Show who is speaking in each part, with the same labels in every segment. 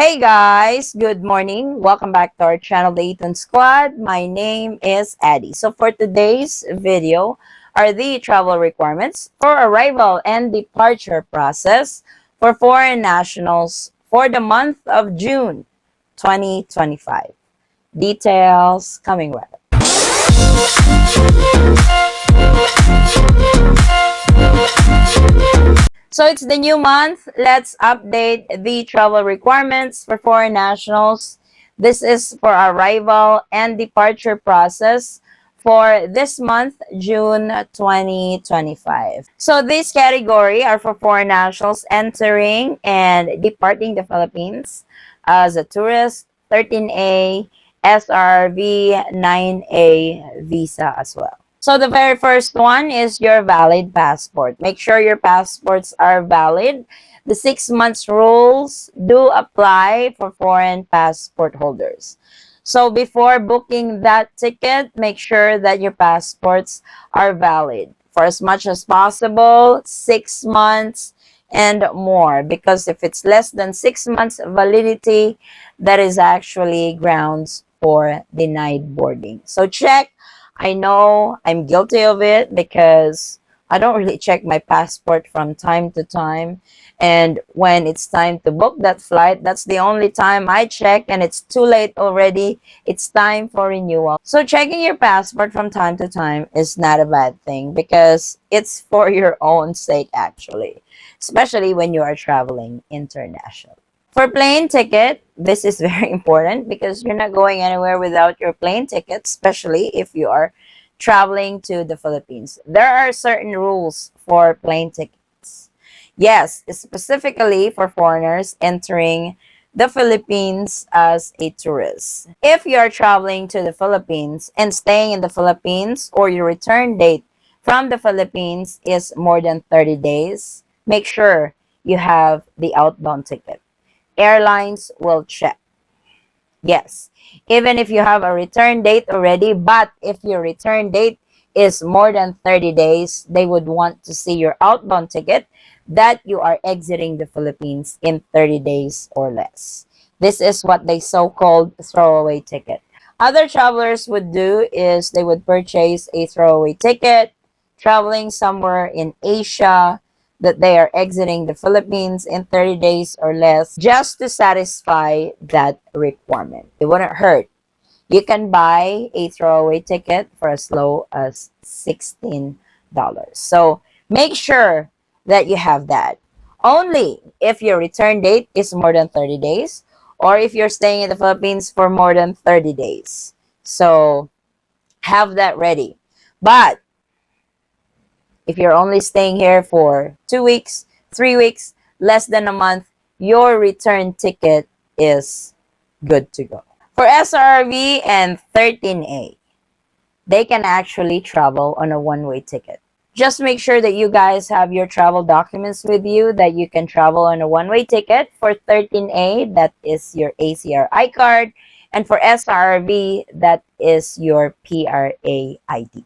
Speaker 1: Hey guys, good morning. Welcome back to our channel, the Eaton Squad. My name is Addie. So for today's video are the travel requirements for arrival and departure process for foreign nationals for the month of June 2025. Details coming right up. So it's the new month. Let's update the travel requirements for foreign nationals. This is for arrival and departure process for this month, June 2025. So this category are for foreign nationals entering and departing the Philippines as a tourist, 13A, SRRV, 9A visa as well. So the very first one is your valid passport. Make sure your passports are valid. The 6 months rules do apply for foreign passport holders. So before booking that ticket, make sure that your passports are valid for as much as possible, 6 months and more. Because if it's less than 6 months validity, that is actually grounds for denied boarding. So check. I know I'm guilty of it because I don't really check my passport from time to time. And when it's time to book that flight, that's the only time I check, and it's too late already. It's time for renewal. So checking your passport from time to time is not a bad thing because it's for your own sake, actually, especially when you are traveling international. For plane ticket, this is very important because you're not going anywhere without your plane ticket, especially if you are traveling to the Philippines. There are certain rules for plane tickets. Yes, specifically for foreigners entering the Philippines as a tourist. If you are traveling to the Philippines and staying in the Philippines, or your return date from the Philippines is more than 30 days, make sure you have the outbound ticket. Airlines will check. Yes, even if you have a return date already, but if your return date is more than 30 days, they would want to see your outbound ticket that you are exiting the Philippines in 30 days or less. This is what they so-called throwaway ticket. Other travelers would do is they would purchase a throwaway ticket traveling somewhere in Asia, that they are exiting the Philippines in 30 days or less just to satisfy that requirement. It wouldn't hurt. You can buy a throwaway ticket for as low as $16. So make sure that you have that. Only if your return date is more than 30 days or if you're staying in the Philippines for more than 30 days. So have that ready. But if you're only staying here for 2 weeks, 3 weeks, less than a month, your return ticket is good to go. For SRRV and 13A, they can actually travel on a one-way ticket. Just make sure that you guys have your travel documents with you that you can travel on a one-way ticket. For 13A, that is your ACRI card. And for SRRV, that is your PRA ID.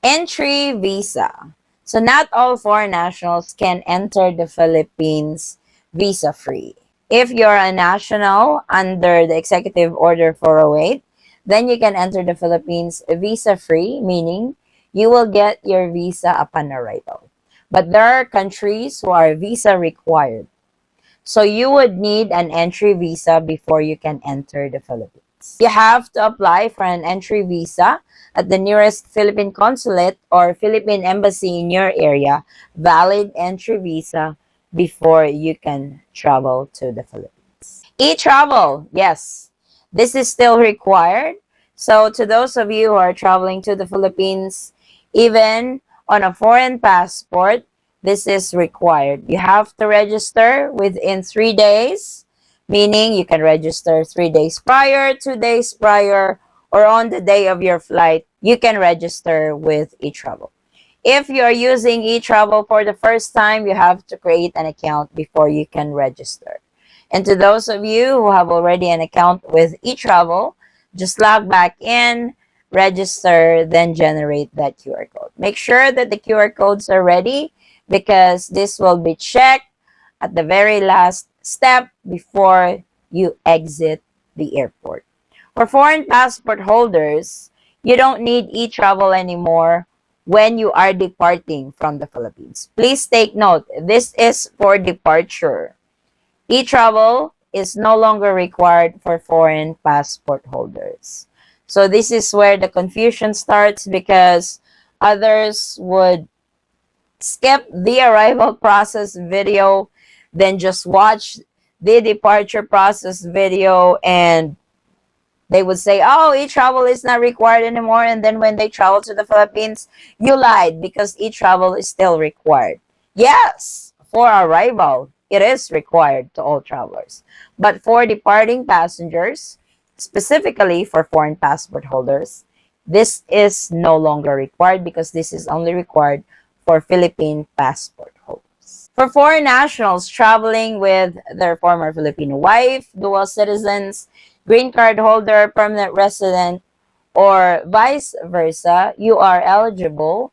Speaker 1: Entry visa. So not all foreign nationals can enter the Philippines visa-free. If you're a national under the Executive Order 408, then you can enter the Philippines visa-free, meaning you will get your visa upon arrival. But there are countries who are visa required. So you would need an entry visa before you can enter the Philippines. You have to apply for an entry visa at the nearest Philippine consulate or Philippine embassy in your area, valid entry visa before you can travel to the Philippines. E-travel, yes, this is still required. So to those of you who are traveling to the Philippines, even on a foreign passport, this is required. You have to register within 3 days, meaning you can register 3 days prior, 2 days prior, or on the day of your flight, you can register with eTravel. If you are using eTravel for the first time, you have to create an account before you can register. And to those of you who have already an account with eTravel, just log back in, register, then generate that QR code. Make sure that the QR codes are ready because this will be checked at the very last step before you exit the airport. For foreign passport holders, you don't need e-travel anymore when you are departing from the Philippines. Please take note, this is for departure. E-travel is no longer required for foreign passport holders. So this is where the confusion starts, because others would skip the arrival process video, then just watch the departure process video, and they would say, oh, e-travel is not required anymore. And then when they travel to the Philippines, you lied, because e-travel is still required. Yes, for arrival, it is required to all travelers. But for departing passengers, specifically for foreign passport holders, this is no longer required, because this is only required for Philippine passport holders. For foreign nationals traveling with their former Filipino wife, dual citizens, green card holder, permanent resident, or vice versa, you are eligible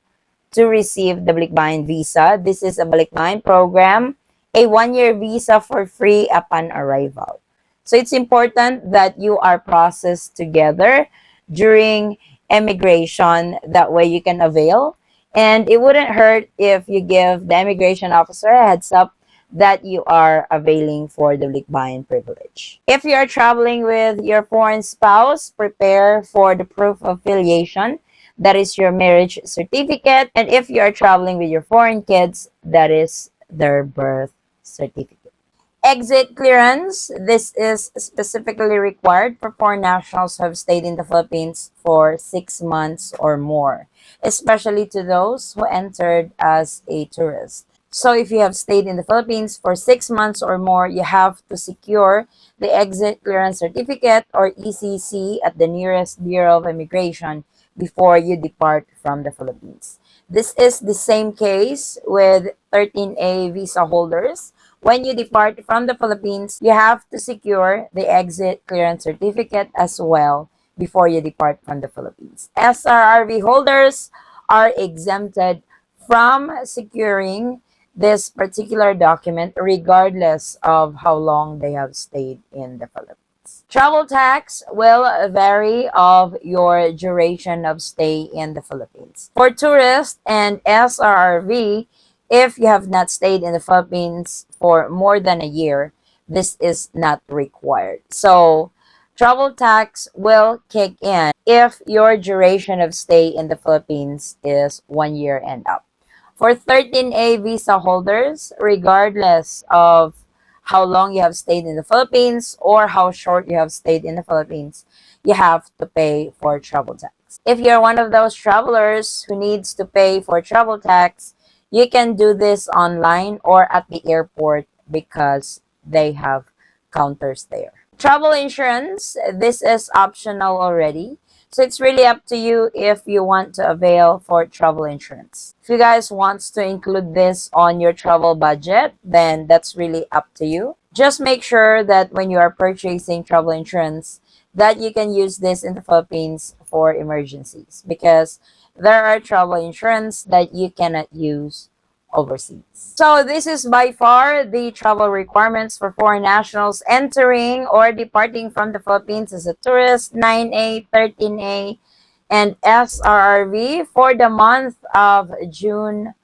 Speaker 1: to receive the Balikbayan visa. This is a Balikbayan program, a one-year visa for free upon arrival. So it's important that you are processed together during immigration. That way you can avail. And it wouldn't hurt if you give the immigration officer a heads up that you are availing for the Balikbayan privilege. If you are traveling with your foreign spouse, prepare for the proof of filiation. That is your marriage certificate. And if you are traveling with your foreign kids, that is their birth certificate. Exit clearance. This is specifically required for foreign nationals who have stayed in the Philippines for 6 months or more, especially to those who entered as a tourist. So if you have stayed in the Philippines for 6 months or more, you have to secure the Exit Clearance Certificate, or ECC, at the nearest Bureau of Immigration before you depart from the Philippines. This is the same case with 13A visa holders. When you depart from the Philippines, you have to secure the Exit Clearance Certificate as well before you depart from the Philippines. SRRV holders are exempted from securing this particular document regardless of how long they have stayed in the Philippines. Travel tax will vary of your duration of stay in the Philippines. For tourists and SRRV, if you have not stayed in the Philippines for more than a year, this is not required. So, travel tax will kick in if your duration of stay in the Philippines is 1 year and up. For 13A visa holders, regardless of how long you have stayed in the Philippines or how short you have stayed in the Philippines, you have to pay for travel tax. If you're one of those travelers who needs to pay for travel tax, you can do this online or at the airport, because they have counters there. Travel insurance, this is optional already. So it's really up to you if you want to avail for travel insurance. If you guys want to include this on your travel budget, then that's really up to you. Just make sure that when you are purchasing travel insurance, that you can use this in the Philippines for emergencies, because there are travel insurance that you cannot use overseas. So this is by far the travel requirements for foreign nationals entering or departing from the Philippines as a tourist, 9A, 13A, and SRRV for the month of June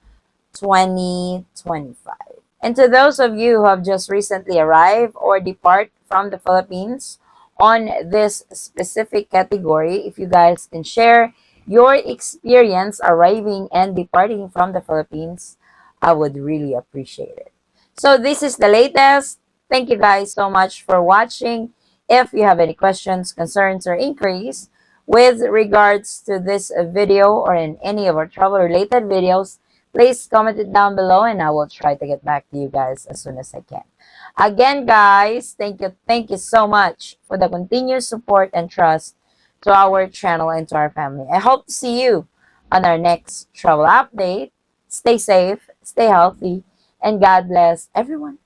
Speaker 1: 2025. And to those of you who have just recently arrived or depart from the Philippines on this specific category, if you guys can share your experience arriving and departing from the Philippines, I would really appreciate it. So this is the latest. Thank you guys so much for watching. If you have any questions, concerns, or inquiries with regards to this video or in any of our travel related videos, please comment it down below and I will try to get back to you guys as soon as I can. Again, guys, thank you so much for the continued support and trust to our channel and to our family. I hope to see you on our next travel update. Stay safe, stay healthy, and God bless everyone.